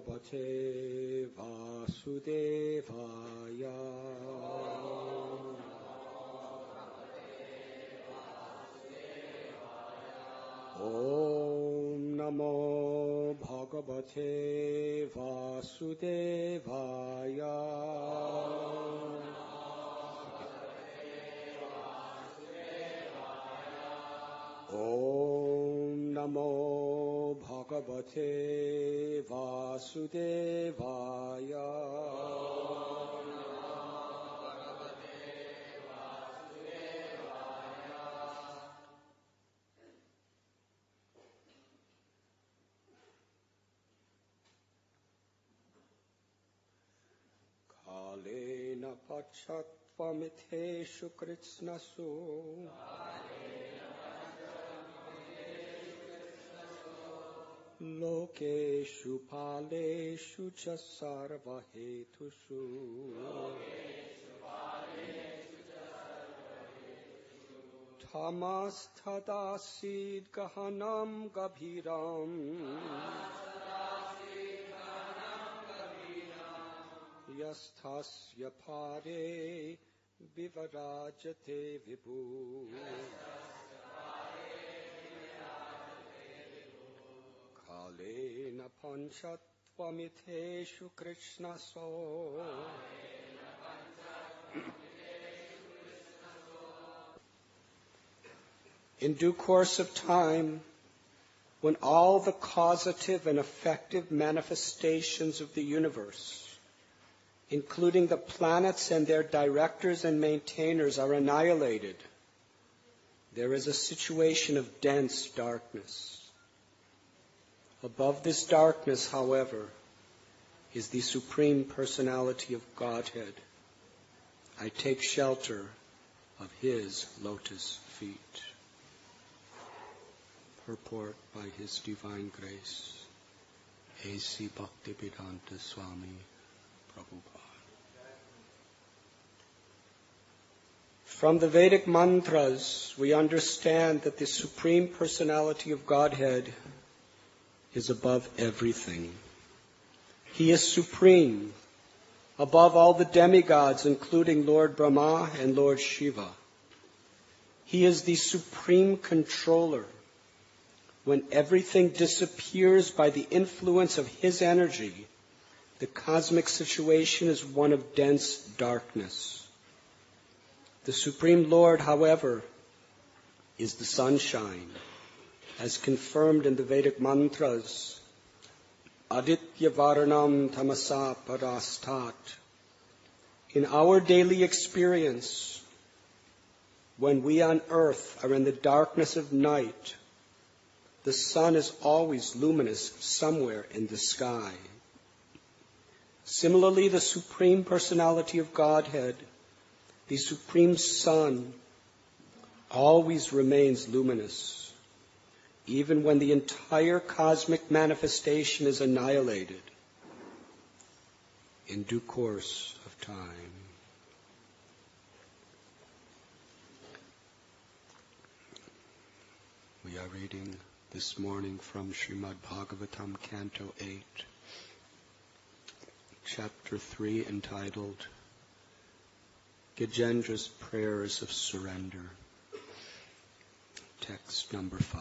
Bhagavate Vasudevaya. Om Namo Bhagavate Vasudevaya. Om Namo Bhagavate Vasudevaya. Kalena Pachatvamitheshu Kritsnasu. Lokeshu Paleshu cha Sarvahetusu. Tamas Tadasid Gahanam Gabhiram. Yasthasya Pare Vivarajate Vibhu. Kalena Panchatvamitheshu Krishnaso. In due course of time, when all the causative and effective manifestations of the universe, including the planets and their directors and maintainers, are annihilated, there is a situation of dense darkness. Above this darkness, however, is the Supreme Personality of Godhead. I take shelter of His lotus feet. Purport by His Divine Grace, A.C. Bhaktivedanta Swami Prabhupada. From the Vedic mantras, we understand that the Supreme Personality of Godhead is above everything. He is supreme, above all the demigods, including Lord Brahma and Lord Shiva. He is the supreme controller. When everything disappears by the influence of His energy, the cosmic situation is one of dense darkness. The Supreme Lord, however, is the sunshine, as confirmed in the Vedic mantras, Aditya Varanam Tamasa Parastat. In our daily experience, when we on earth are in the darkness of night, the sun is always luminous somewhere in the sky. Similarly, the Supreme Personality of Godhead, the Supreme Sun, always remains luminous, even when the entire cosmic manifestation is annihilated in due course of time. We are reading this morning from Srimad Bhagavatam, Canto 8, Chapter 3, entitled Gajendra's Prayers of Surrender. Text number 5.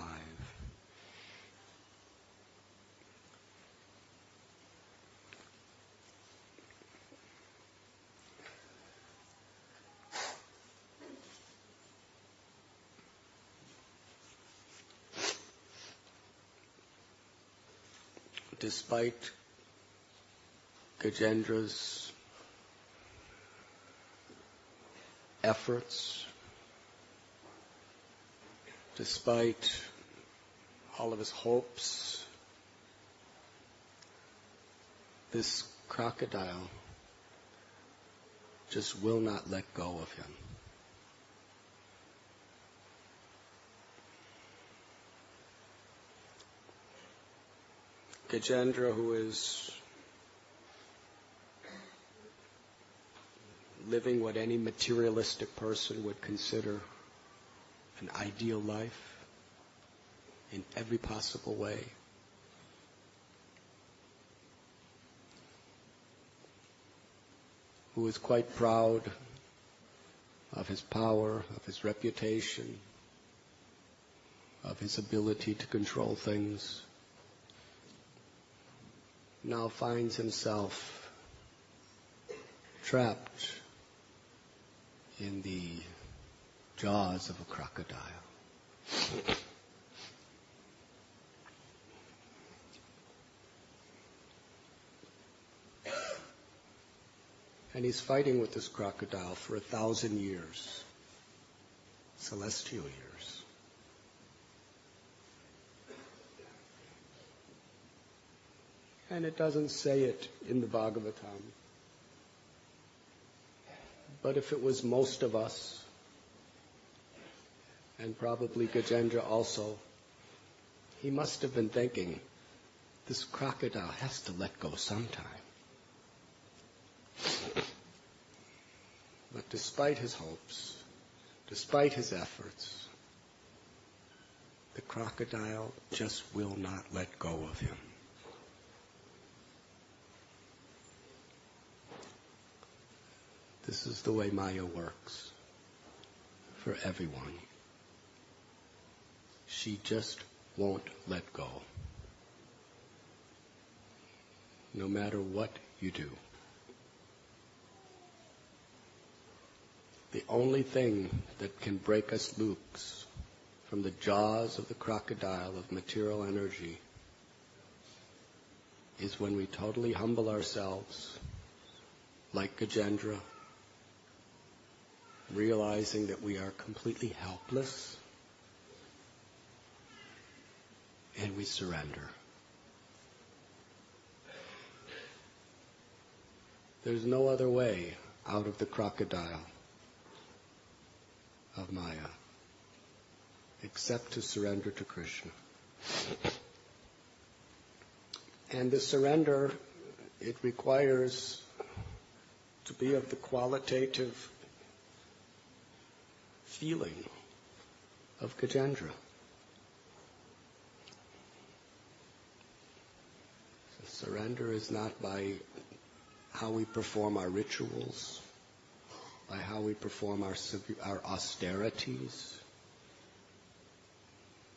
Despite Gajendra's efforts, despite all of his hopes, this crocodile just will not let go of him. Gajendra, who is living what any materialistic person would consider an ideal life in every possible way, who is quite proud of his power, of his reputation, of his ability to control things, now finds himself trapped in the jaws of a crocodile. And he's fighting with this crocodile for 1,000 years, celestial years. And it doesn't say it in the Bhagavatam. But if it was most of us, and probably Gajendra also, he must have been thinking, this crocodile has to let go sometime. But despite his hopes, despite his efforts, the crocodile just will not let go of him. This is the way Maya works for everyone. She just won't let go, no matter what you do. The only thing that can break us loose from the jaws of the crocodile of material energy is when we totally humble ourselves, like Gajendra, realizing that we are completely helpless, and we surrender. There's no other way out of the crocodile of Maya except to surrender to Krishna. And the surrender, it requires to be of the qualitative feeling of Gajendra. So surrender is not by how we perform our rituals, by how we perform our austerities,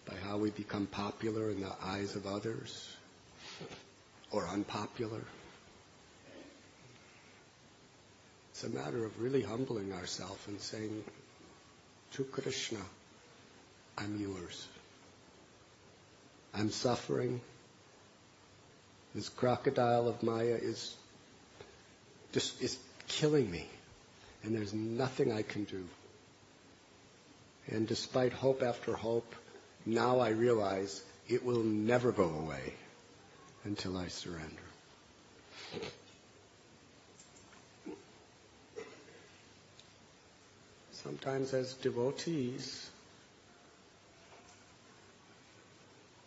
by how we become popular in the eyes of others, or unpopular. It's a matter of really humbling ourselves and saying, to Krishna, I'm yours. I'm suffering. This crocodile of Maya is killing me. And there's nothing I can do. And despite hope after hope, now I realize it will never go away until I surrender. Sometimes as devotees,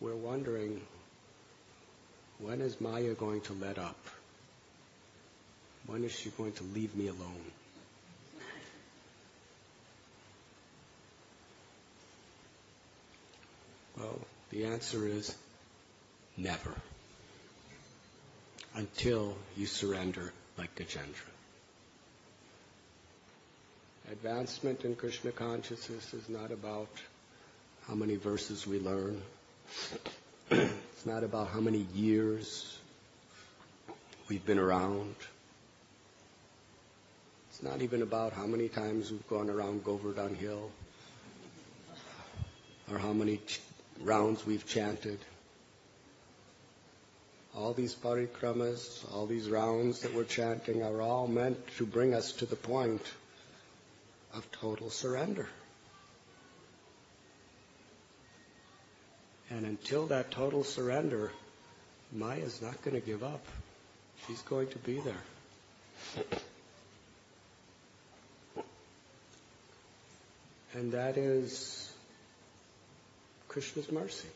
we're wondering, when is Maya going to let up? When is she going to leave me alone? Well, the answer is never. Until you surrender like Gajendra. Advancement in Krishna consciousness is not about how many verses we learn. It's not about how many years we've been around. It's not even about how many times we've gone around Govardhan Hill or how many rounds we've chanted. All these parikramas, all these rounds that we're chanting are all meant to bring us to the point of total surrender. And until that total surrender, Maya's not going to give up. She's going to be there. And that is Krishna's mercy.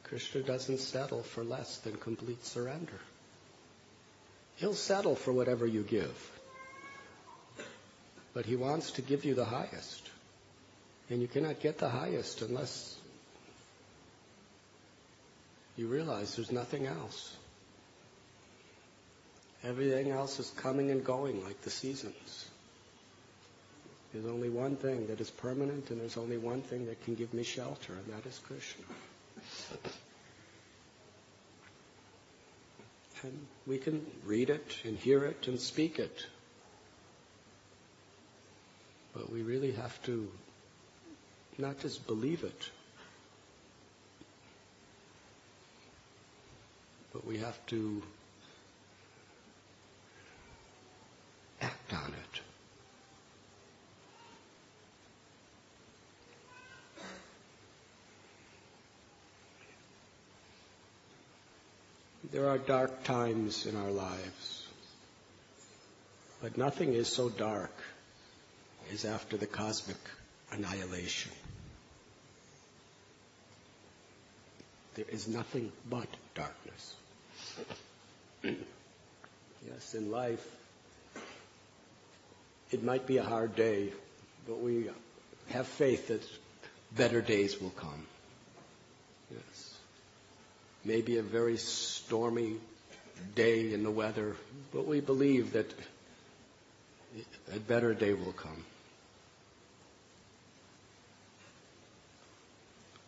Krishna doesn't settle for less than complete surrender. He'll settle for whatever you give. But he wants to give you the highest. And you cannot get the highest unless you realize there's nothing else. Everything else is coming and going like the seasons. There's only one thing that is permanent, and there's only one thing that can give me shelter, and that is Krishna. And we can read it and hear it and speak it. But we really have to not just believe it, but we have to act on it. There are dark times in our lives, but nothing is so dark as after the cosmic annihilation. There is nothing but darkness. Yes, in life, it might be a hard day, but we have faith that better days will come. Yes. Maybe a very stormy day in the weather, but we believe that a better day will come.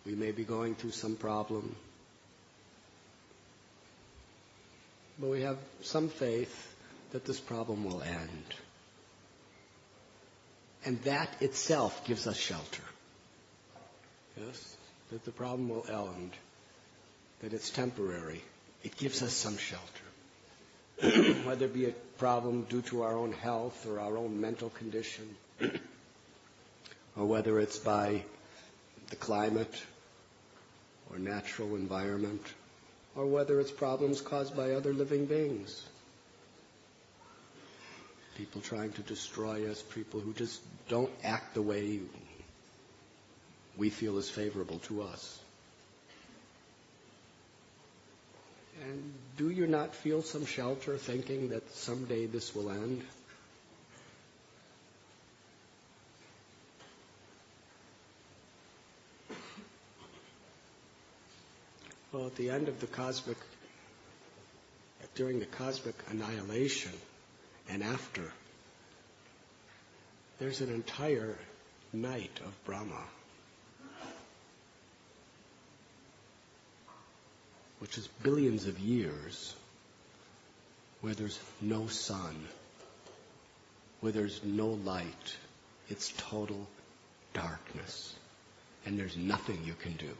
We may be going through some problem, but we have some faith that this problem will end. And that itself gives us shelter. Yes, that the problem will end, that it's temporary. It gives us some shelter. Whether it be a problem due to our own health or our own mental condition, or whether it's by the climate or natural environment, or whether it's problems caused by other living beings. People trying to destroy us, people who just don't act the way we feel is favorable to us. And do you not feel some shelter thinking that someday this will end? Well, at the end of during the cosmic annihilation and after, there's an entire night of Brahma, which is billions of years, where there's no sun, where there's no light. It's total darkness, and there's nothing you can do.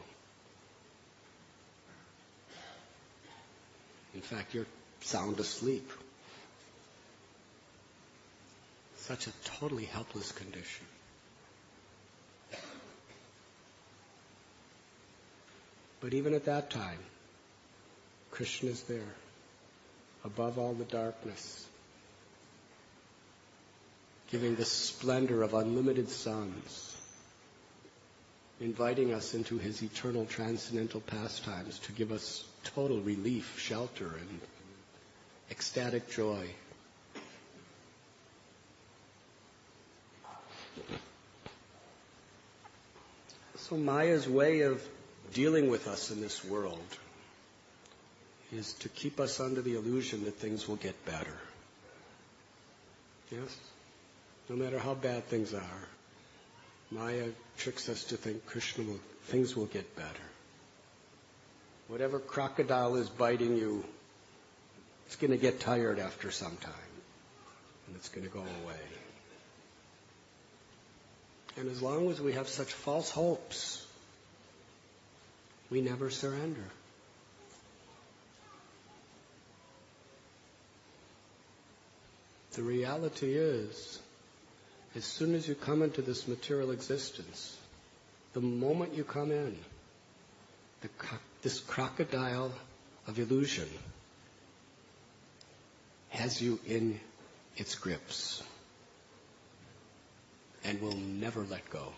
In fact, you're sound asleep. Such a totally helpless condition. But even at that time, Krishna is there, above all the darkness, giving the splendor of unlimited suns, inviting us into his eternal transcendental pastimes to give us total relief, shelter, and ecstatic joy. So Maya's way of dealing with us in this world is to keep us under the illusion that things will get better. Yes? No matter how bad things are, Maya tricks us to think things will get better. Whatever crocodile is biting you, it's going to get tired after some time, and it's going to go away. And as long as we have such false hopes, we never surrender. The reality is, as soon as you come into this material existence, the moment you come in, this crocodile of illusion has you in its grips and will never let go.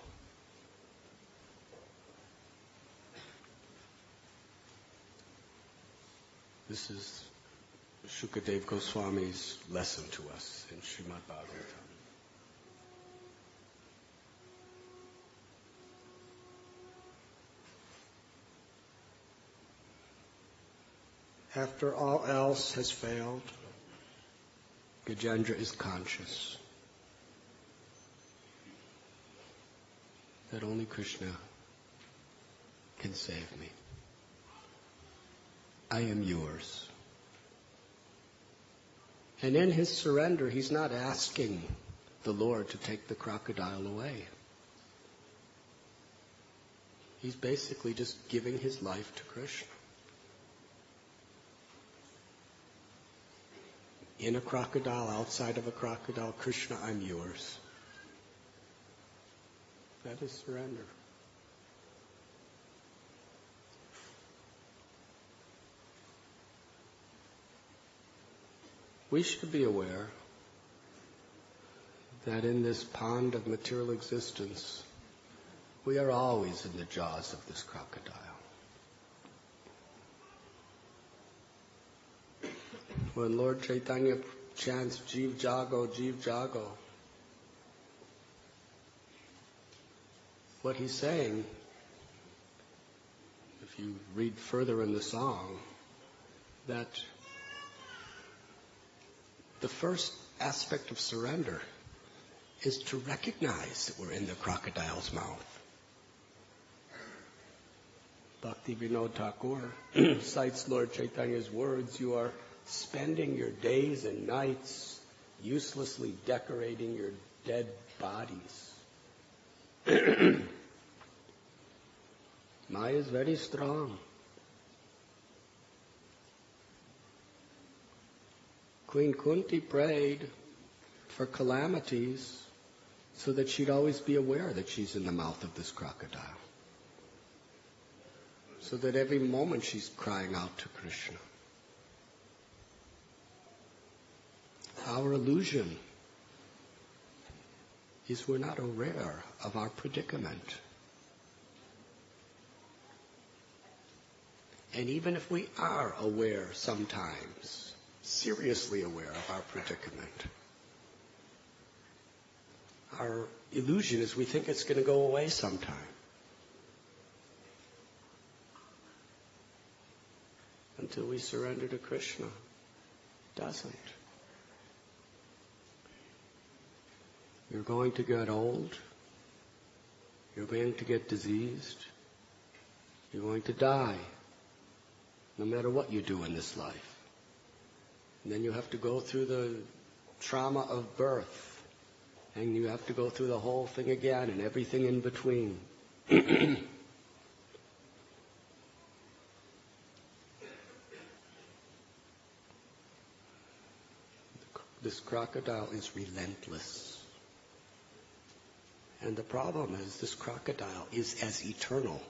This is Shukadeva Goswami's lesson to us in Srimad Bhagavatam. After all else has failed, Gajendra is conscious that only Krishna can save me. I am yours. And in his surrender, he's not asking the Lord to take the crocodile away. He's basically just giving his life to Krishna. In a crocodile, outside of a crocodile, Krishna, I'm yours. That is surrender. We should be aware that in this pond of material existence, we are always in the jaws of this crocodile. When Lord Chaitanya chants Jeev Jago, what he's saying, if you read further in the song, that the first aspect of surrender is to recognize that we're in the crocodile's mouth. Bhakti Vinod Thakur cites Lord Chaitanya's words, you are spending your days and nights uselessly decorating your dead bodies. Maya is very strong. Queen Kunti prayed for calamities so that she'd always be aware that she's in the mouth of this crocodile. So that every moment she's crying out to Krishna. Our illusion is we're not aware of our predicament. And even if we are aware sometimes, seriously aware of our predicament, our illusion is we think it's going to go away sometime. Until we surrender to Krishna, it doesn't. You're going to get old. You're going to get diseased. You're going to die, no matter what you do in this life. And then you have to go through the trauma of birth. And you have to go through the whole thing again and everything in between. This crocodile is relentless. And the problem is this crocodile is as eternal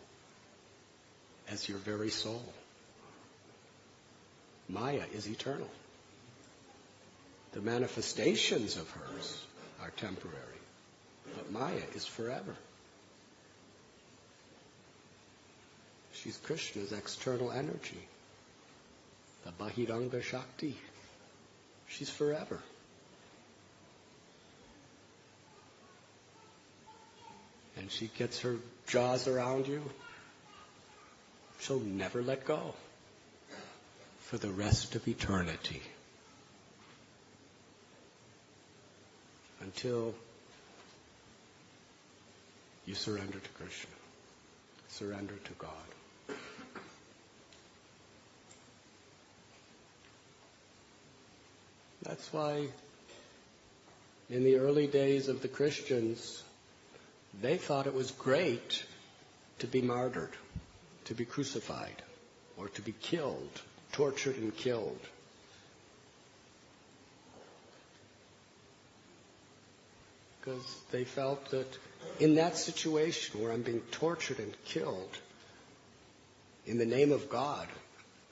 as your very soul. Maya is eternal. The manifestations of hers are temporary, but Maya is forever. She's Krishna's external energy, the Bahiranga Shakti. She's forever. And she gets her jaws around you. She'll never let go for the rest of eternity. Until you surrender to Krishna, surrender to God. That's why in the early days of the Christians, they thought it was great to be martyred, to be crucified, or to be killed, tortured and killed. Because they felt that in that situation where I'm being tortured and killed, in the name of God,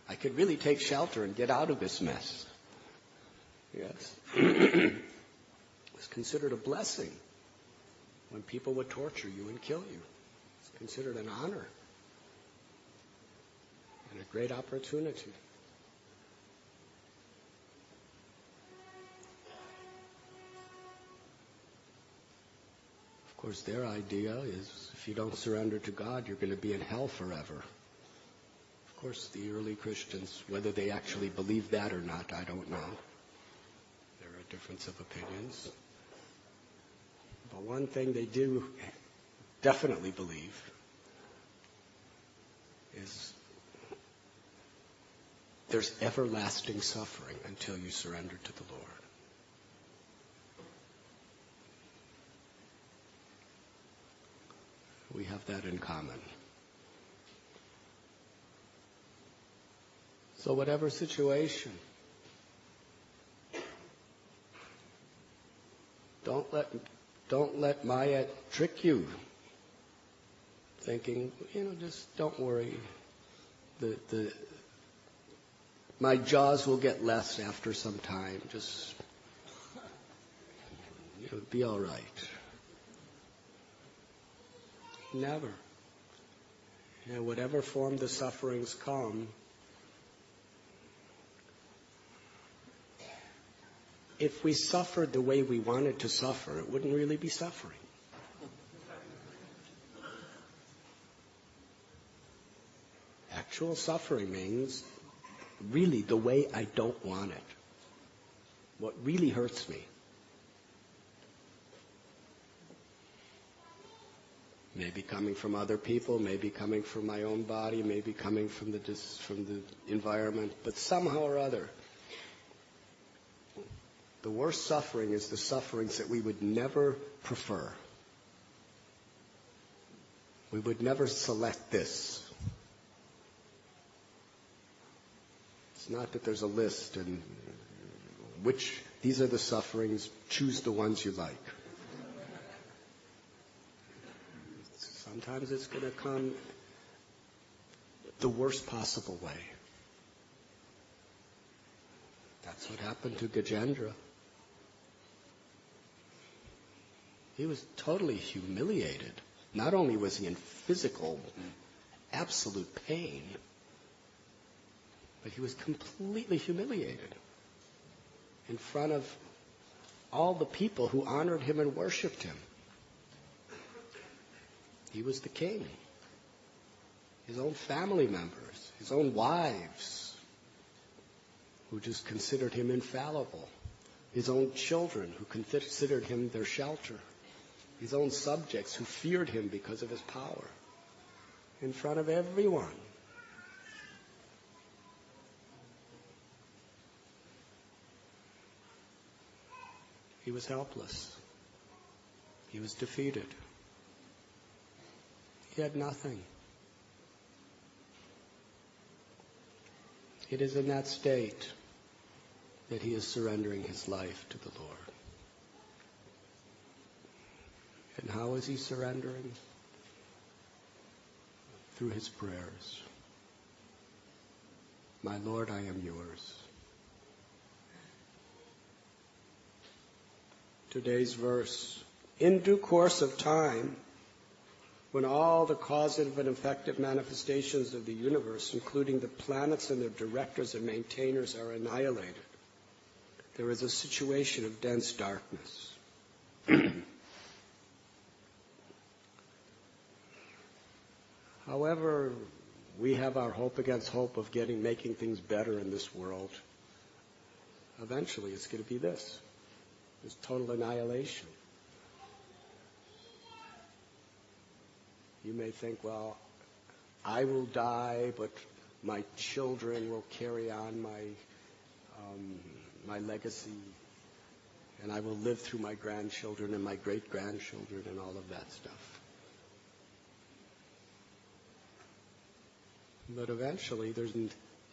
I could really take shelter and get out of this mess. Yes. It was considered a blessing when people would torture you and kill you. It's considered an honor and a great opportunity. Of course, their idea is if you don't surrender to God, you're going to be in hell forever. Of course, the early Christians, whether they actually believed that or not, I don't know. They're a difference of opinions. But one thing they do definitely believe is there's everlasting suffering until you surrender to the Lord. We have that in common. So whatever situation, don't let Maya trick you, thinking, just don't worry. My jaws will get less after some time. Just be all right. Never. Whatever form the sufferings come, if we suffered the way we wanted to suffer, it wouldn't really be suffering. Actual suffering means really the way I don't want it. What really hurts me. Maybe coming from other people, maybe coming from my own body, maybe coming from the environment, but somehow or other, the worst suffering is the sufferings that we would never prefer. We would never select this. It's not that there's a list and these are the sufferings, choose the ones you like. Sometimes it's going to come the worst possible way. That's what happened to Gajendra. He was totally humiliated. Not only was he in physical, absolute pain, but he was completely humiliated in front of all the people who honored him and worshipped him. He was the king. His own family members, his own wives, who just considered him infallible. His own children, who considered him their shelter. His own subjects, who feared him because of his power. In front of everyone. He was helpless. He was defeated. He had nothing. It is in that state that he is surrendering his life to the Lord. And how is he surrendering? Through his prayers. My Lord, I am yours. Today's verse. In due course of time, when all the causative and effective manifestations of the universe, including the planets and their directors and maintainers, are annihilated, there is a situation of dense darkness. However, we have our hope against hope of making things better in this world. Eventually, it's going to be this total annihilation. You may think, well, I will die, but my children will carry on my legacy, and I will live through my grandchildren and my great-grandchildren and all of that stuff. But eventually,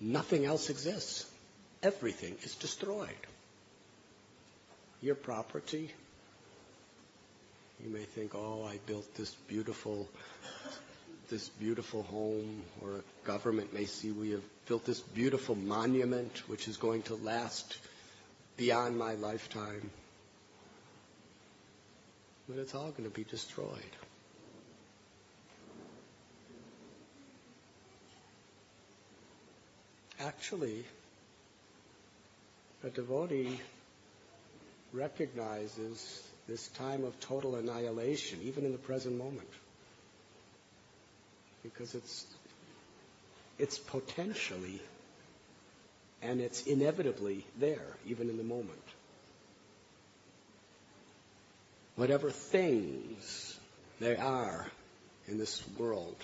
nothing else exists. Everything is destroyed. Your property. You may think, oh, I built this beautiful home, or a government may see we have built this beautiful monument which is going to last beyond my lifetime. But it's all going to be destroyed. Actually, a devotee recognizes this time of total annihilation, even in the present moment. Because it's potentially and it's inevitably there, even in the moment. whatever things they are in this world,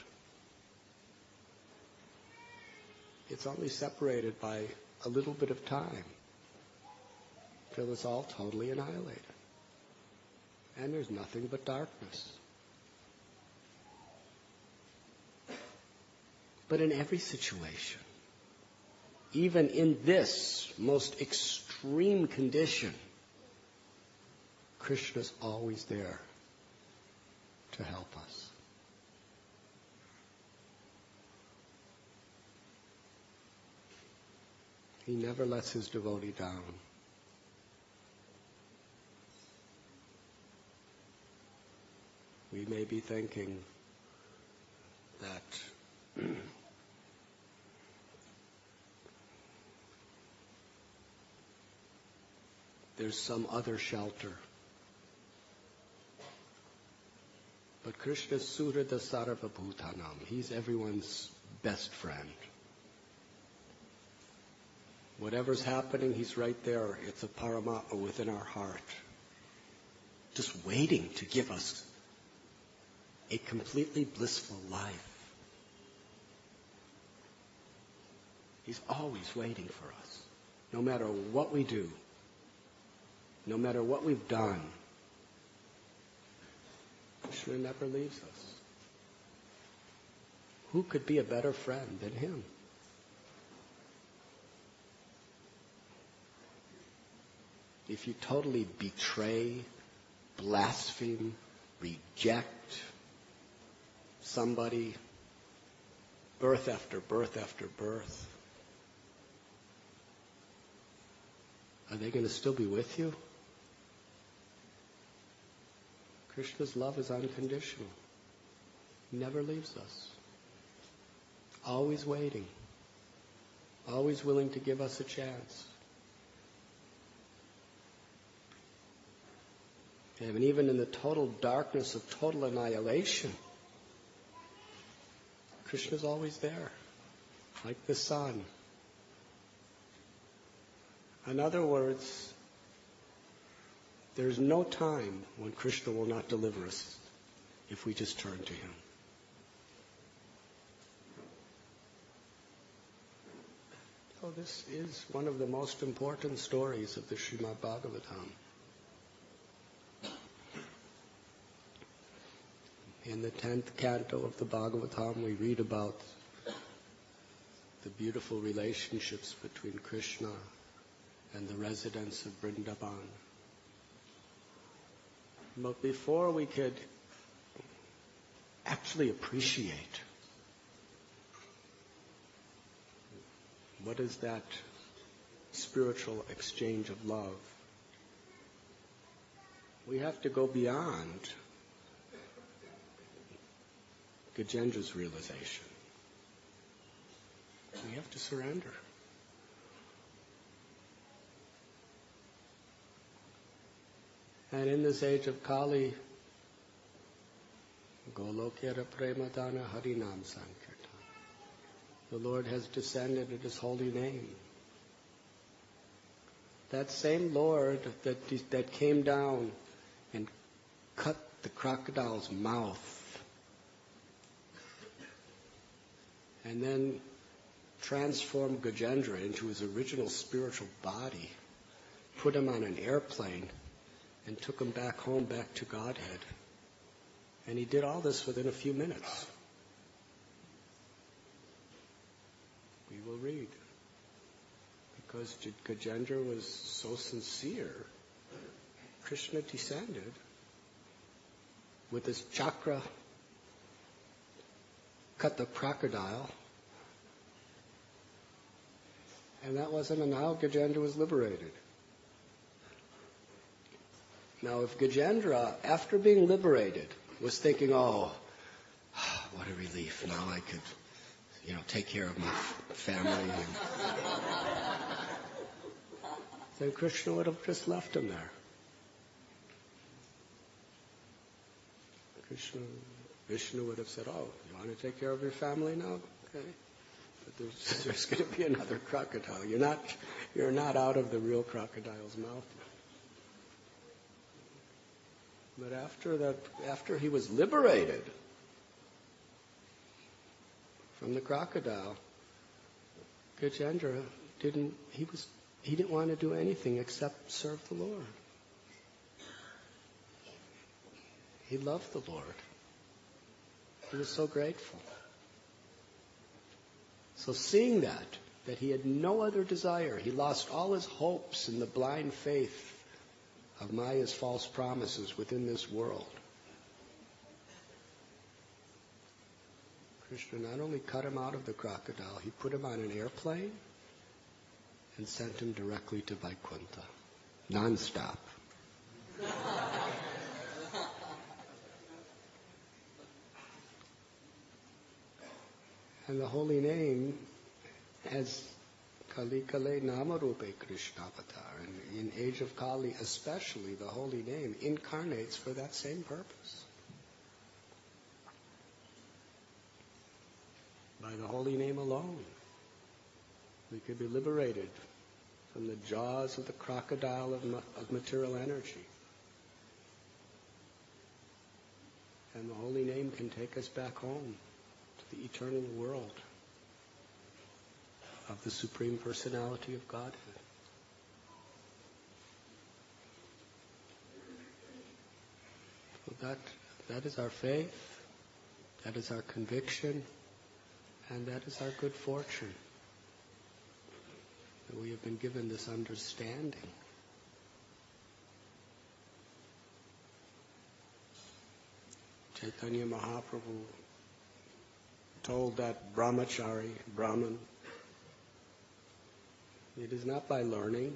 it's only separated by a little bit of time till it's all totally annihilated. And there's nothing but darkness. But in every situation, even in this most extreme condition, Krishna's always there to help us. He never lets his devotee down. We may be thinking that there's some other shelter. But Krishna is Surada Sarva Bhutanam. He's everyone's best friend. Whatever's happening, he's right there. It's a Paramatma within our heart, just waiting to give us a completely blissful life. He's always waiting for us, no matter what we do, no matter what we've done. Krishna never leaves us. Who could be a better friend than him? If you totally betray, blaspheme, reject somebody, birth after birth after birth, are they going to still be with you? Krishna's love is unconditional. He never leaves us. Always waiting. Always willing to give us a chance. And even in the total darkness of total annihilation, Krishna's always there, like the sun. In other words, there's no time when Krishna will not deliver us if we just turn to him. So this is one of the most important stories of the Srimad Bhagavatam. In the 10th canto of the Bhagavatam, we read about the beautiful relationships between Krishna and the residents of Vrindavan. But before we could actually appreciate what is that spiritual exchange of love, we have to go beyond Gajendra's realization. We have to surrender. And in this age of Kali, Golokera Premadana Harinam Sankirtan, the Lord has descended in his holy name. That same Lord that came down and cut the crocodile's mouth and then transformed Gajendra into his original spiritual body, put him on an airplane, and took him back home, back to Godhead. And he did all this within a few minutes. We will read. Because Gajendra was so sincere, Krishna descended with his chakra, cut the crocodile, and that wasn't how Gajendra was liberated. Now, if Gajendra, after being liberated, was thinking, oh, what a relief, now I could, take care of my family, then Krishna would have just left him there. Vishnu would have said, oh, you want to take care of your family now? Okay. But there's going to be another crocodile. You're not out of the real crocodile's mouth. But after he was liberated from the crocodile, Gajendra didn't want to do anything except serve the Lord. He loved the Lord. He was so grateful. So seeing that he had no other desire, he lost all his hopes in the blind faith of Maya's false promises within this world. Krishna not only cut him out of the crocodile, he put him on an airplane and sent him directly to Vaikuntha, non-stop. And the holy name has Kali Kale Namarupe Krishna Avatar. And in age of Kali especially, the holy name incarnates for that same purpose. By the holy name alone, we could be liberated from the jaws of the crocodile of material energy. And the holy name can take us back home to the eternal world of the Supreme Personality of Godhead. So that is our faith, that is our conviction, and that is our good fortune, that we have been given this understanding. Chaitanya Mahaprabhu told that brahmachari, Brahman, it is not by learning,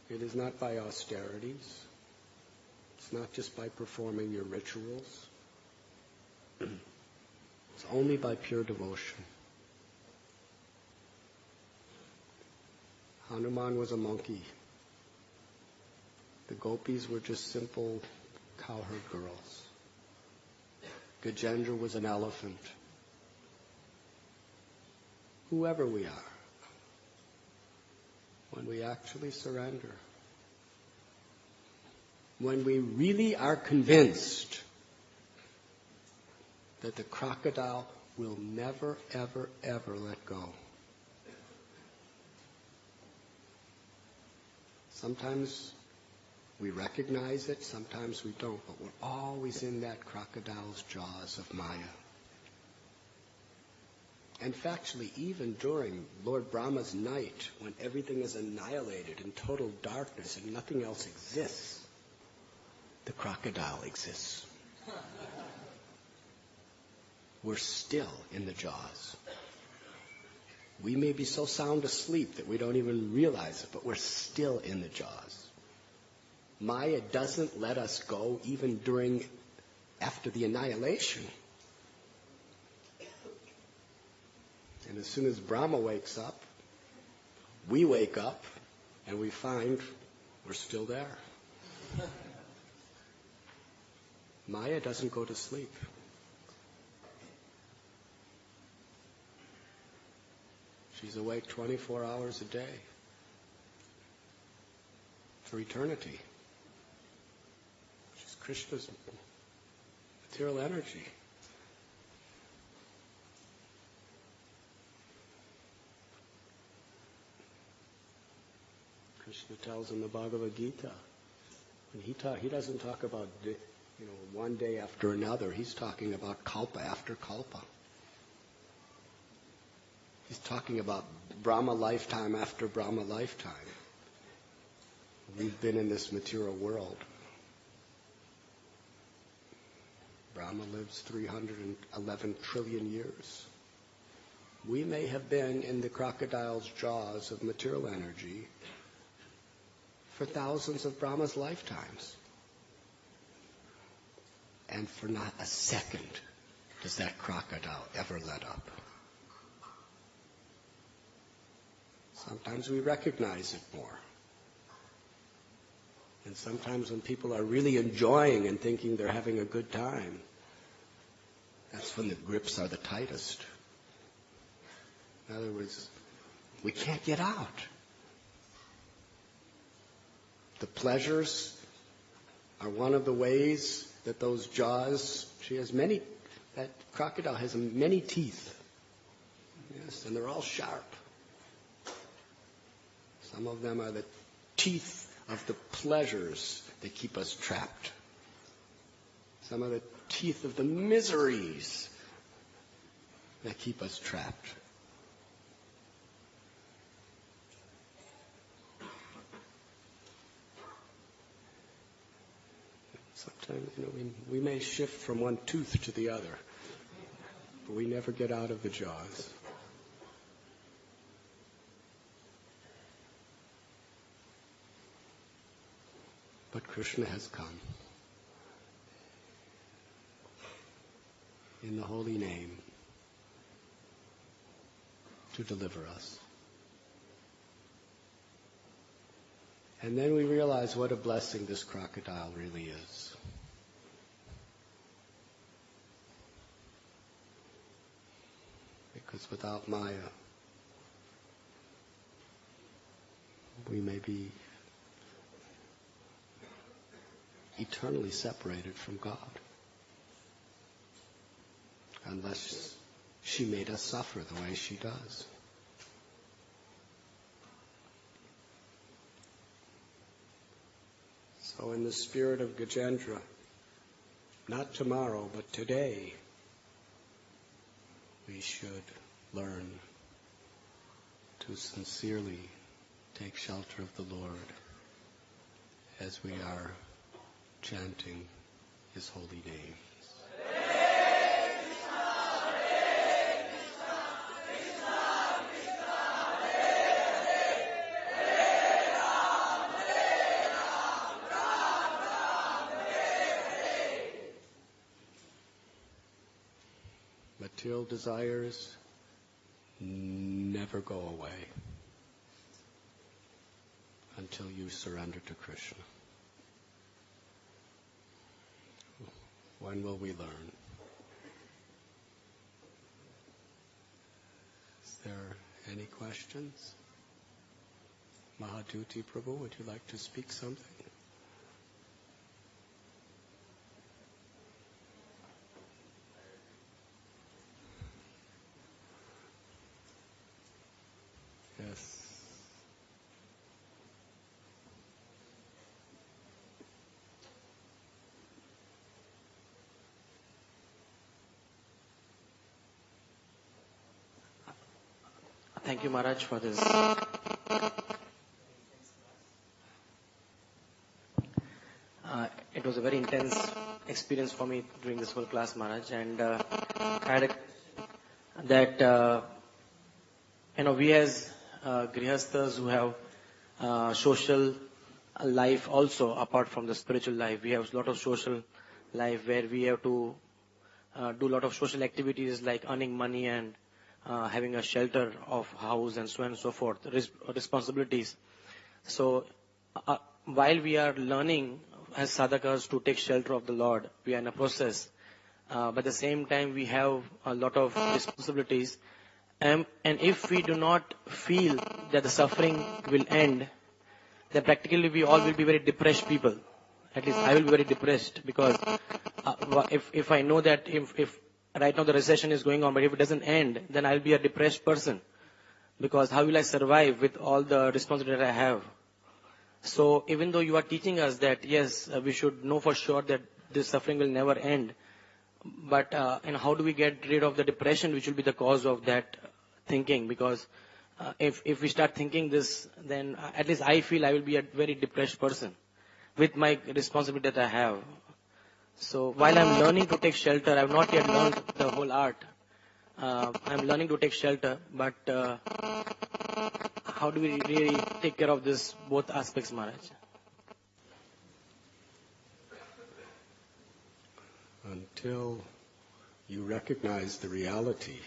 it is not by austerities, it's not just by performing your rituals, it's only by pure devotion. Hanuman was a monkey. The gopis were just simple cowherd girls. Gajendra was an elephant. Whoever we are, when we actually surrender, when we really are convinced that the crocodile will never, ever, ever let go. Sometimes we recognize it, sometimes we don't, but we're always in that crocodile's jaws of Maya. And factually, even during Lord Brahma's night, when everything is annihilated in total darkness and nothing else exists, the crocodile exists. We're still in the jaws. We may be so sound asleep that we don't even realize it, but we're still in the jaws. Maya doesn't let us go even after the annihilation. And as soon as Brahma wakes up, we wake up and we find we're still there. Maya doesn't go to sleep. She's awake 24 hours a day for eternity. She's Krishna's material energy. Krishna tells in the Bhagavad Gita, when he doesn't talk about one day after another. He's talking about kalpa after kalpa. He's talking about Brahma lifetime after Brahma lifetime. We've been in this material world. Brahma lives 311 trillion years. We may have been in the crocodile's jaws of material energy for thousands of Brahma's lifetimes. And for not a second does that crocodile ever let up. Sometimes we recognize it more. And sometimes when people are really enjoying and thinking they're having a good time, that's when the grips are the tightest. In other words, we can't get out. The pleasures are one of the ways that those jaws, that crocodile has many teeth. Yes, and they're all sharp. Some of them are the teeth of the pleasures that keep us trapped. Some are the teeth of the miseries that keep us trapped. Sometimes, we may shift from one tooth to the other, but we never get out of the jaws. But Krishna has come in the holy name to deliver us. And then we realize what a blessing this crocodile really is. Because without Maya, we may be eternally separated from God. Unless she made us suffer the way she does. So in the spirit of Gajendra, not tomorrow, but today, we should learn to sincerely take shelter of the Lord as we are chanting His holy name. Material desires never go away until you surrender to Krishna. When will we learn? Is there any questions? Mahaduti Prabhu, would you like to speak something? Yes. Thank you, Maharaj, for this. It was a very intense experience for me during this whole class, Maharaj, and we as grihasthas who have social life also, apart from the spiritual life, we have a lot of social life where we have to do a lot of social activities like earning money and having a shelter of house and so on and so forth, responsibilities. So while we are learning as sadhakas to take shelter of the Lord, we are in a process. But at the same time, we have a lot of responsibilities. And if we do not feel that the suffering will end, then practically we all will be very depressed people. At least I will be very depressed because if I know that if right now the recession is going on, but if it doesn't end, then I'll be a depressed person. Because how will I survive with all the responsibility that I have? So even though you are teaching us that, yes, we should know for sure that this suffering will never end, but how do we get rid of the depression which will be the cause of that thinking? Because if we start thinking this, then at least I feel I will be a very depressed person with my responsibility that I have. So while I'm learning to take shelter, I've not yet learned the whole art. I'm learning to take shelter, but how do we really take care of this both aspects, Maharaj? Until you recognize the reality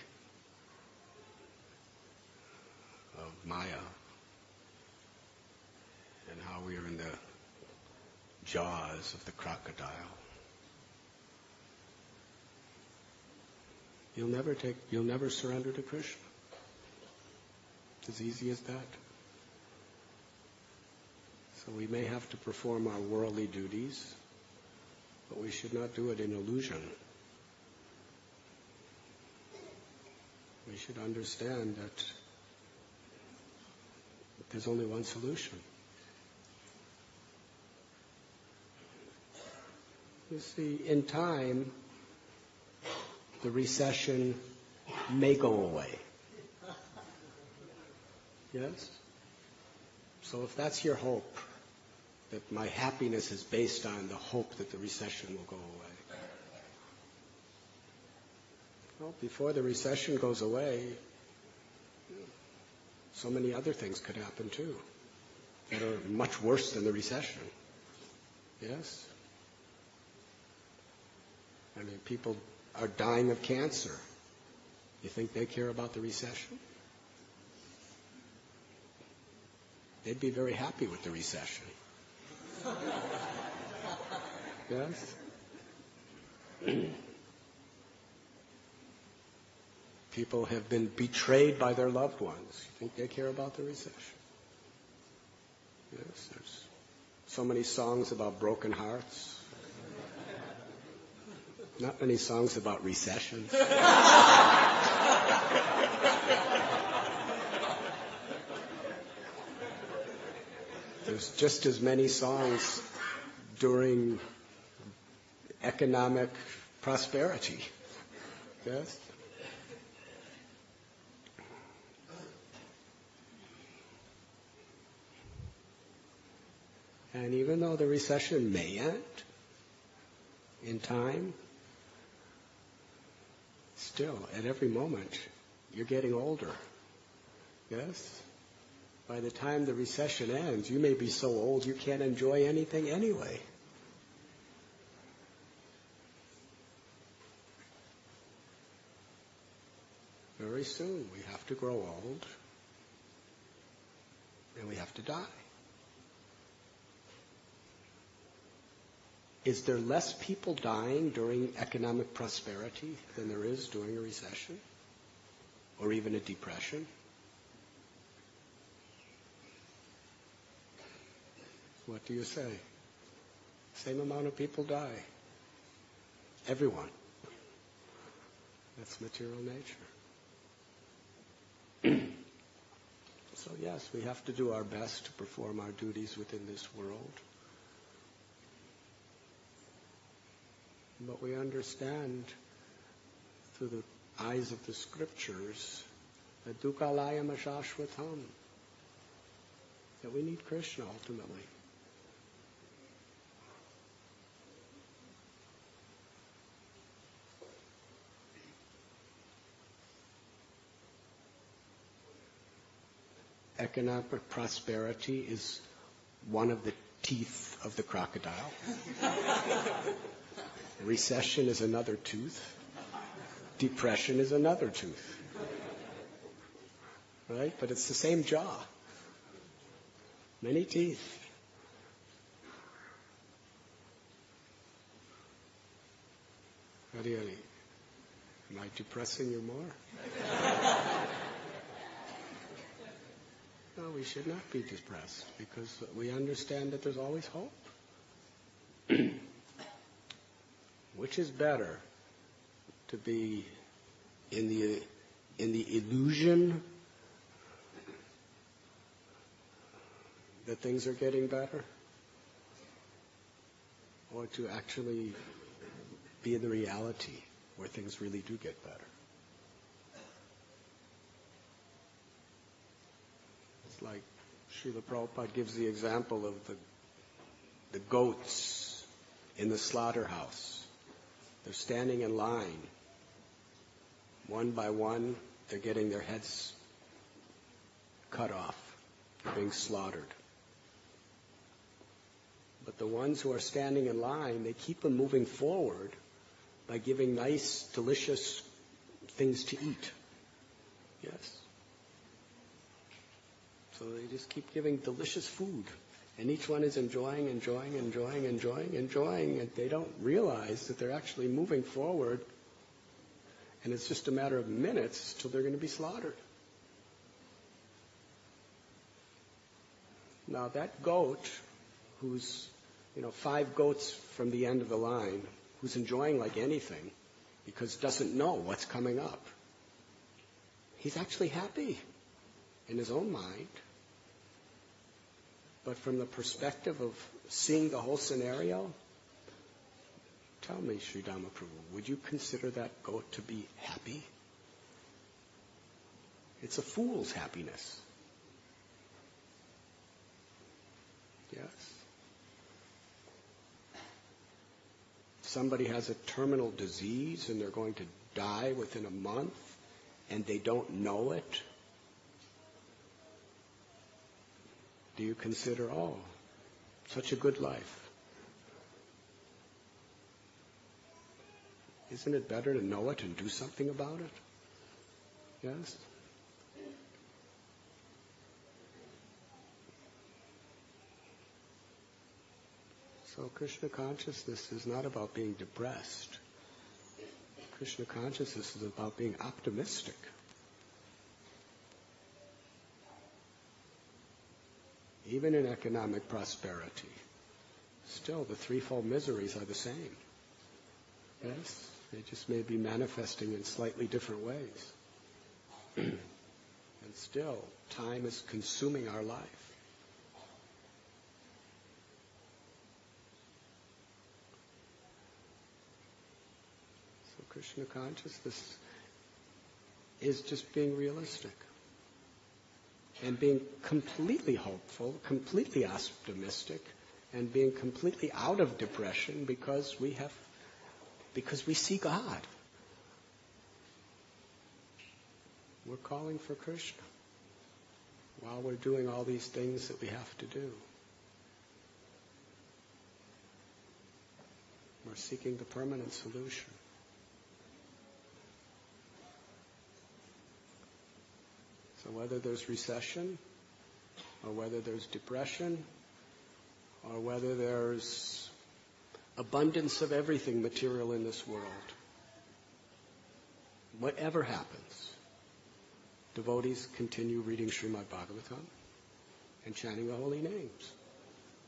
of Maya and how we are in the jaws of the crocodile, you'll never surrender to Krishna. As easy as that. So we may have to perform our worldly duties, But we should not do it in illusion. We should understand that there's only one solution. You see, in time, the recession may go away. Yes? So if that's your hope, that my happiness is based on the hope that the recession will go away. Well, before the recession goes away, so many other things could happen too that are much worse than the recession. Yes? I mean, people are dying of cancer. You think they care about the recession? They'd be very happy with the recession. Yes? People have been betrayed by their loved ones. You think they care about the recession? Yes, there's so many songs about broken hearts. Not many songs about recessions. There's just as many songs during economic prosperity. Yes? And even though the recession may end in time, still, at every moment, you're getting older. Yes? By the time the recession ends, you may be so old you can't enjoy anything anyway. Very soon we have to grow old and we have to die. Is there less people dying during economic prosperity than there is during a recession or even a depression? What do you say? Same amount of people die. Everyone. That's material nature. So yes, we have to do our best to perform our duties within this world. But we understand through the eyes of the scriptures that dukkhalayam ashashvatam, that we need Krishna ultimately. Economic prosperity is one of the teeth of the crocodile. Recession is another tooth. Depression is another tooth. Right? But it's the same jaw. Many teeth. Hari, am I depressing you more? No, we should not be depressed because we understand that there's always hope. Which is better, to be in the illusion that things are getting better, or to actually be in the reality where things really do get better? It's like Srila Prabhupada gives the example of the goats in the slaughterhouse. They're standing in line. One by one, they're getting their heads cut off, being slaughtered. But the ones who are standing in line, they keep them moving forward by giving nice, delicious things to eat. Yes. So they just keep giving delicious food. And each one is enjoying, and they don't realize that they're actually moving forward, and it's just a matter of minutes till they're going to be slaughtered. Now that goat who's 5 goats from the end of the line who's enjoying like anything because doesn't know what's coming up. He's actually happy in his own mind. But from the perspective of seeing the whole scenario, tell me, Sri Dhammaprabhu, would you consider that goat to be happy? It's a fool's happiness. Yes. Somebody has a terminal disease and they're going to die within a month and they don't know it. Do you consider, such a good life? Isn't it better to know it and do something about it? Yes? So Krishna consciousness is not about being depressed. Krishna consciousness is about being optimistic. Even in economic prosperity, still the threefold miseries are the same. Yes? They just may be manifesting in slightly different ways. And still, time is consuming our life. So Krishna consciousness is just being realistic. And being completely hopeful, completely optimistic, and being completely out of depression because we see God. We're calling for Krishna while we're doing all these things that we have to do. We're seeking the permanent solution. So whether there's recession, or whether there's depression, or whether there's abundance of everything material in this world, whatever happens, devotees continue reading Srimad Bhagavatam and chanting the holy names.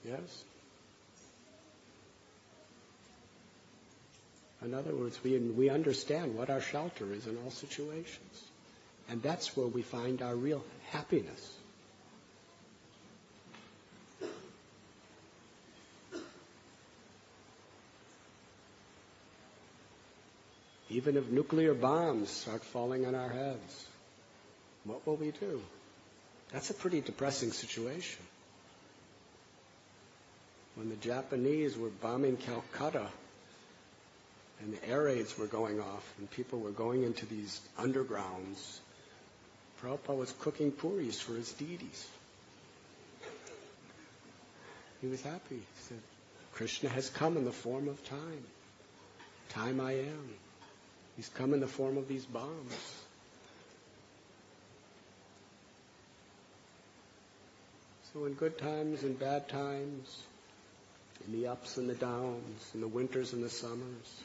Yes? In other words, we understand what our shelter is in all situations. And that's where we find our real happiness. Even if nuclear bombs start falling on our heads, what will we do? That's a pretty depressing situation. When the Japanese were bombing Calcutta and the air raids were going off and people were going into these undergrounds, Prabhupada was cooking puris for his deities. He was happy. He said, Krishna has come in the form of time. Time I am. He's come in the form of these bombs. So in good times and bad times, in the ups and the downs, in the winters and the summers,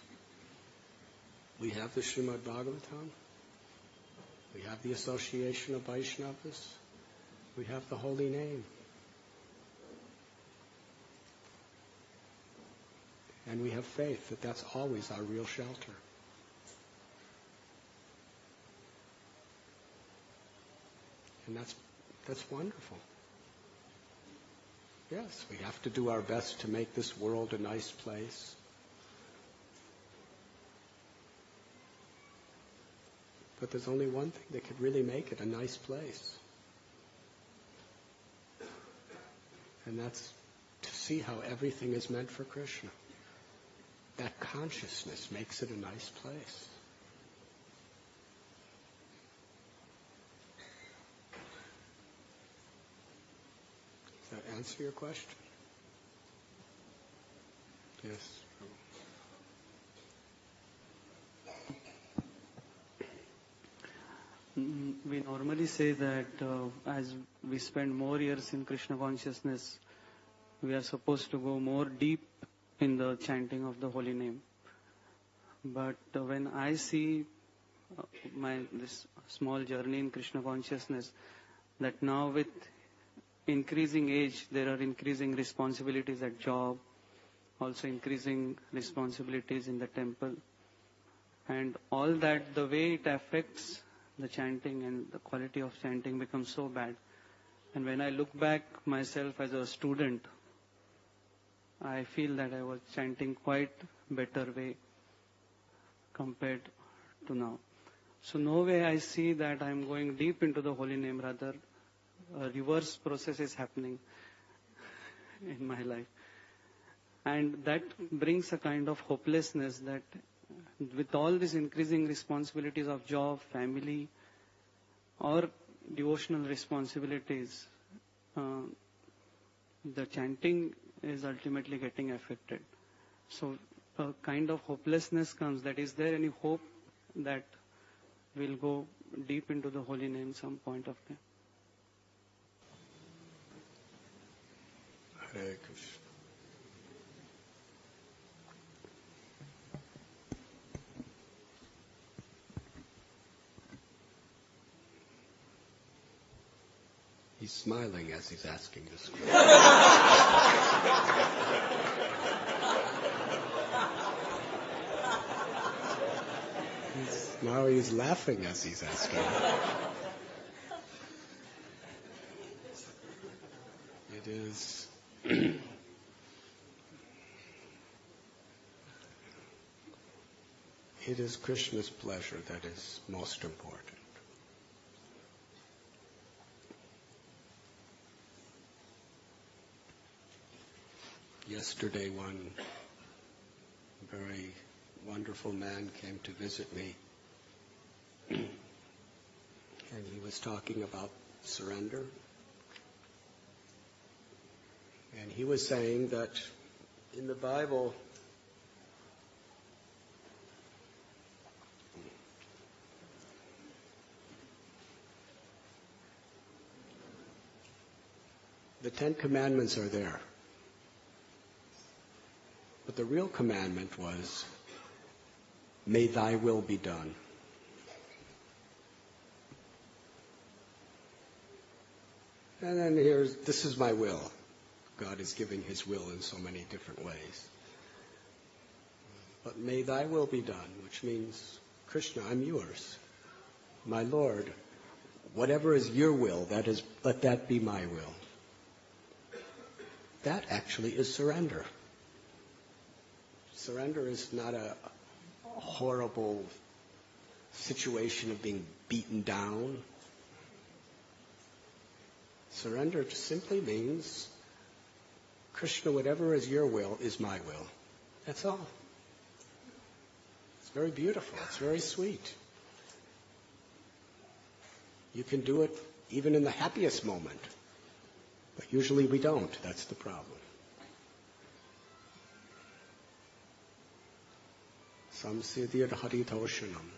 we have the Srimad Bhagavatam. We have the association of Vaishnavas. We have the holy name. And we have faith that that's always our real shelter. And that's wonderful. Yes, we have to do our best to make this world a nice place. But there's only one thing that could really make it a nice place. And that's to see how everything is meant for Krishna. That consciousness makes it a nice place. Does that answer your question? Yes. We normally say that as we spend more years in Krishna consciousness, we are supposed to go more deep in the chanting of the holy name. But when I see this small journey in Krishna consciousness, that now with increasing age, there are increasing responsibilities at job, also increasing responsibilities in the temple. And all that, the way it affects the chanting and the quality of chanting becomes so bad. And when I look back myself as a student, I feel that I was chanting quite better way compared to now. So no way I see that I'm going deep into the holy name, rather a reverse process is happening in my life. And that brings a kind of hopelessness that with all these increasing responsibilities of job, family, or devotional responsibilities, the chanting is ultimately getting affected. So a kind of hopelessness comes, that is there any hope that we'll go deep into the holy name some point of time? Hare Krishna. He's smiling as he's asking this question. Now he's laughing as he's asking. It is it is Krishna's pleasure that is most important. Yesterday, one very wonderful man came to visit me, and he was talking about surrender. And he was saying that in the Bible, the 10 Commandments are there. But the real commandment was, may thy will be done. And then this is my will. God is giving his will in so many different ways. But may thy will be done, which means, Krishna, I'm yours. My Lord, whatever is your will, let that be my will. That actually is surrender. Surrender is not a horrible situation of being beaten down. Surrender simply means, Krishna, whatever is your will is my will. That's all. It's very beautiful. It's very sweet. You can do it even in the happiest moment. But usually we don't. That's the problem. Samsiddhir haritoshanam.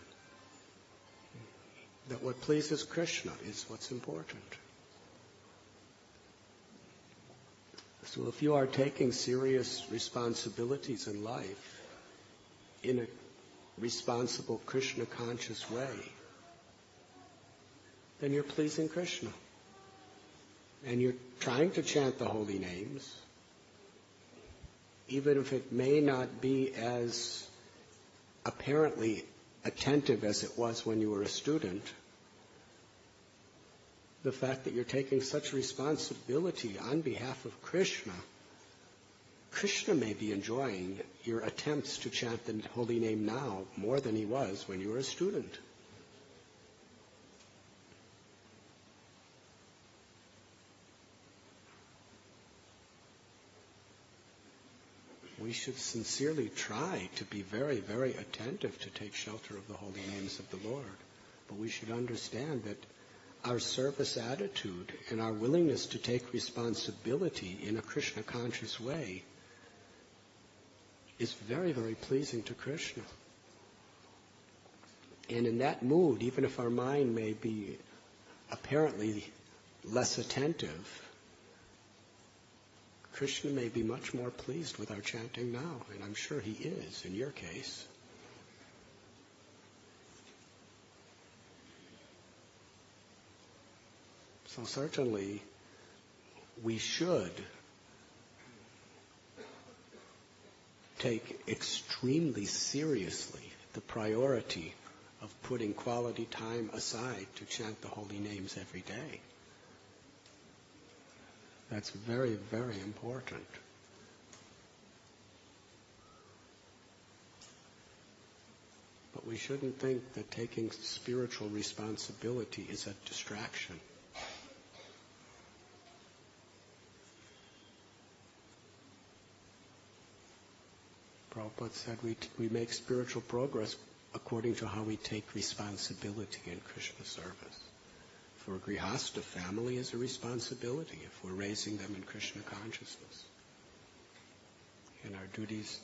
That what pleases Krishna is what's important. So if you are taking serious responsibilities in life in a responsible Krishna conscious way, then you're pleasing Krishna. And you're trying to chant the holy names, even if it may not be as apparently attentive as it was when you were a student. The fact that you're taking such responsibility on behalf of Krishna, Krishna may be enjoying your attempts to chant the holy name now more than he was when you were a student. We should sincerely try to be very, very attentive to take shelter of the holy names of the Lord. But we should understand that our service attitude and our willingness to take responsibility in a Krishna-conscious way is very, very pleasing to Krishna. And in that mood, even if our mind may be apparently less attentive, Krishna may be much more pleased with our chanting now, and I'm sure he is in your case. So certainly, we should take extremely seriously the priority of putting quality time aside to chant the holy names every day. That's very, very important. But we shouldn't think that taking spiritual responsibility is a distraction. Prabhupada said we make spiritual progress according to how we take responsibility in Krishna service. For a grihastha, family is a responsibility if we're raising them in Krishna consciousness. And our duties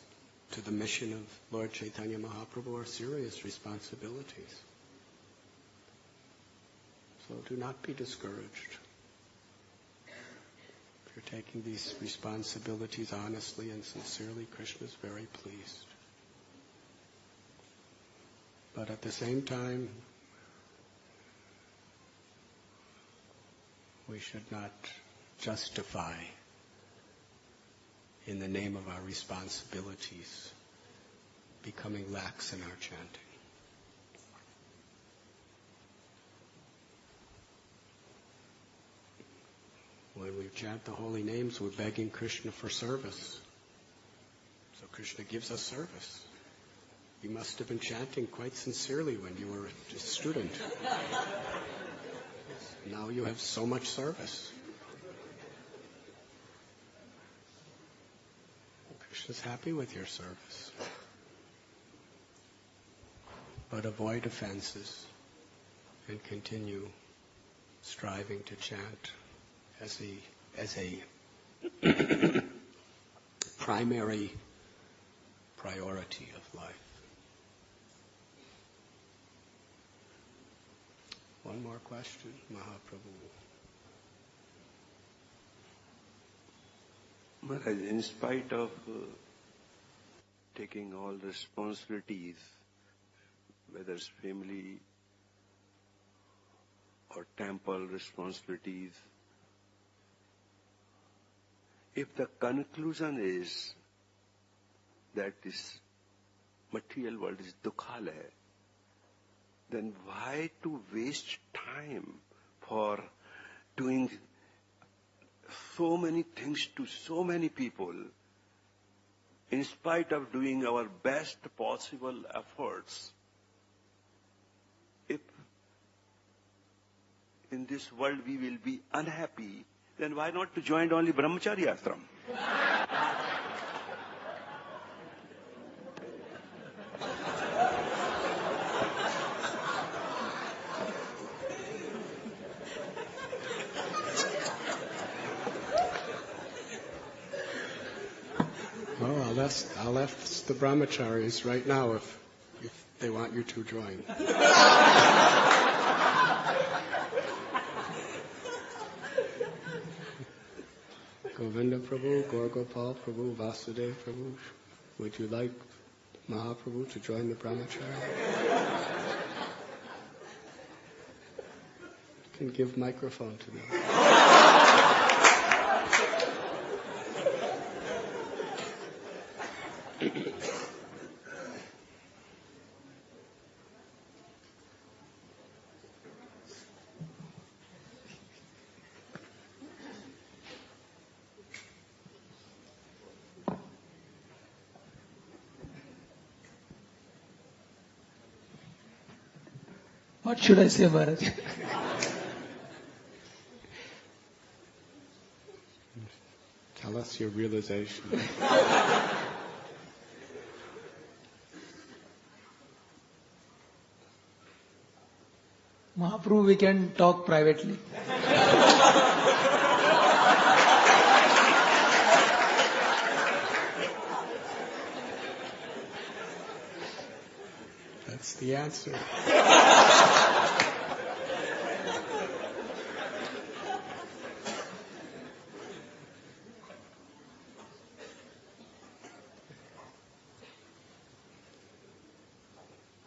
to the mission of Lord Chaitanya Mahaprabhu are serious responsibilities. So do not be discouraged. If you're taking these responsibilities honestly and sincerely, Krishna is very pleased. But at the same time, we should not justify, in the name of our responsibilities, becoming lax in our chanting. When we chant the holy names, we're begging Krishna for service. So Krishna gives us service. You must have been chanting quite sincerely when you were a student. Now you have so much service. Krishna's happy with your service. But avoid offenses and continue striving to chant as a primary priority of life. One more question, Mahaprabhu. Maharaj, in spite of taking all responsibilities, whether it's family or temple responsibilities, if the conclusion is that this material world is dukhalaya, then why to waste time for doing so many things to so many people, in spite of doing our best possible efforts? If in this world we will be unhappy, then why not to join only brahmacharya ashram? I'll ask the brahmacharis right now if they want you to join. Govinda Prabhu, Gaurgopal Prabhu, Vasudev Prabhu, would you like Mahaprabhu to join the brahmachari? You can give microphone to them. What should I say, Maharaj? Tell us your realization. Mahaprabhu, we can talk privately. That's the answer.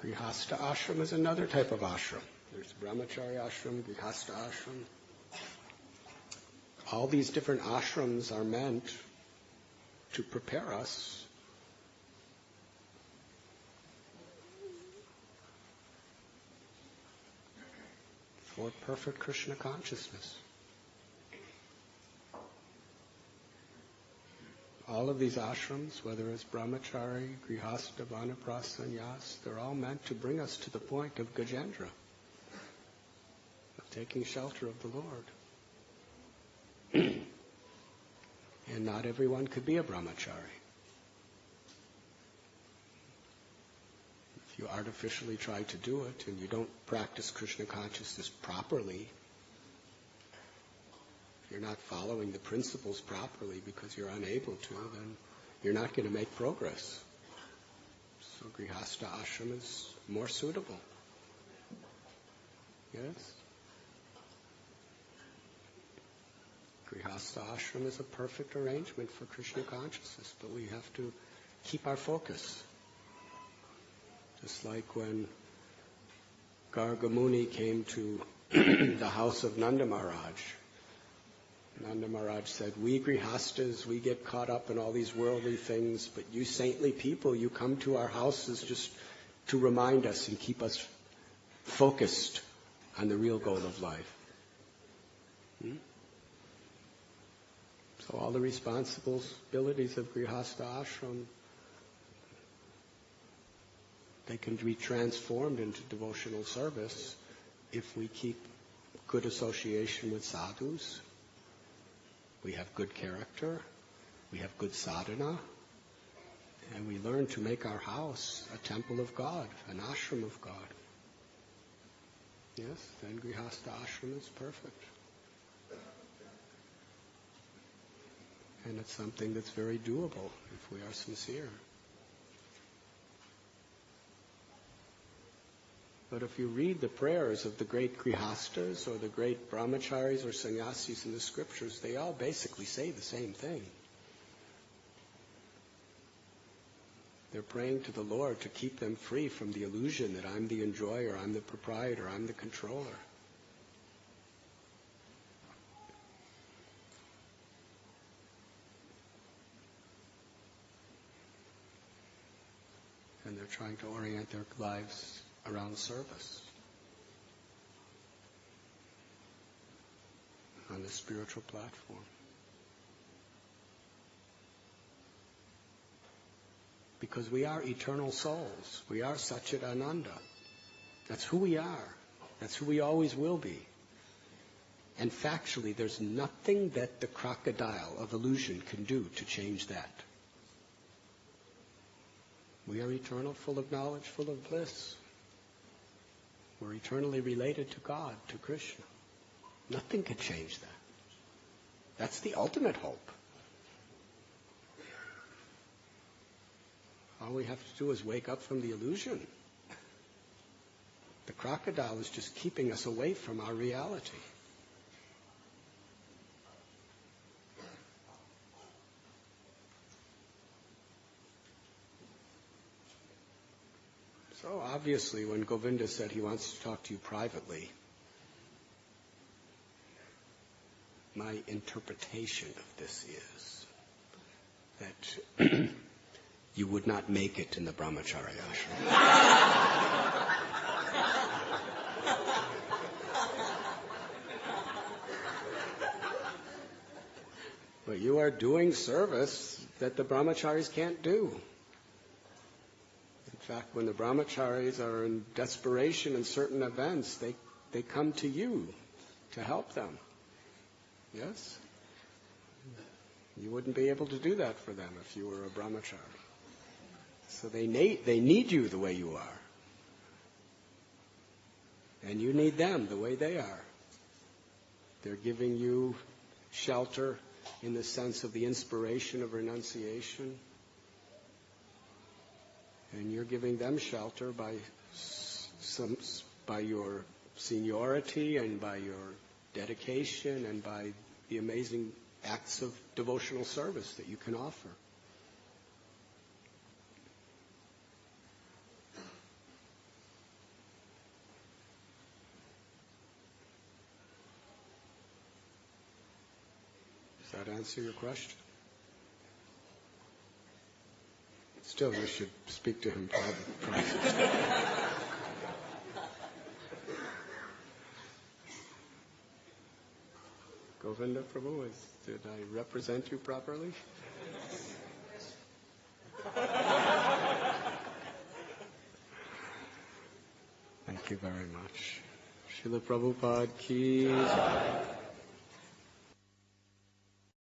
Grihastha ashram is another type of ashram. There's brahmachari ashram, grihastha ashram. All these different ashrams are meant to prepare us for perfect Krishna consciousness. All of these ashrams, whether it's brahmachari, grihastha, vanaprastha, sannyas, they're all meant to bring us to the point of Gajendra, of taking shelter of the Lord. And not everyone could be a brahmachari. If you artificially try to do it and you don't practice Krishna consciousness properly, if you're not following the principles properly because you're unable to, then you're not going to make progress. So grihastha ashram is more suitable. Yes? Grihastha ashram is a perfect arrangement for Krishna consciousness, but we have to keep our focus. Just like when Garga Muni came to the house of Nanda Maharaj. Nanda Maharaj said, we grihastas, we get caught up in all these worldly things, but you saintly people, you come to our houses just to remind us and keep us focused on the real goal of life. So all the responsibilities of grihastha ashram, they can be transformed into devotional service if we keep good association with sadhus, we have good character, we have good sadhana, and we learn to make our house a temple of God, an ashram of God. Yes, then grihastha ashram is perfect. And it's something that's very doable if we are sincere. But if you read the prayers of the great grihastas or the great brahmacharis or sannyasis in the scriptures, they all basically say the same thing. They're praying to the Lord to keep them free from the illusion that I'm the enjoyer, I'm the proprietor, I'm the controller. And they're trying to orient their lives around service on the spiritual platform. Because we are eternal souls. We are Satchit Ananda. That's who we are. That's who we always will be. And factually, there's nothing that the crocodile of illusion can do to change that. We are eternal, full of knowledge, full of bliss. We're eternally related to God, to Krishna. Nothing can change that. That's the ultimate hope. All we have to do is wake up from the illusion. The crocodile is just keeping us away from our reality. So obviously when Govinda said he wants to talk to you privately, my interpretation of this is that you would not make it in the brahmachari ashram. But you are doing service that the brahmacharis can't do. In fact, when the brahmacharis are in desperation in certain events, they come to you to help them. Yes? You wouldn't be able to do that for them if you were a brahmachari. So they need you the way you are. And you need them the way they are. They're giving you shelter in the sense of the inspiration of renunciation. And you're giving them shelter by your seniority and by your dedication and by the amazing acts of devotional service that you can offer. Does that answer your question? Still, you should speak to him privately. Govinda Prabhu, did I represent you properly? Thank you very much. Srila Prabhupada ki jai.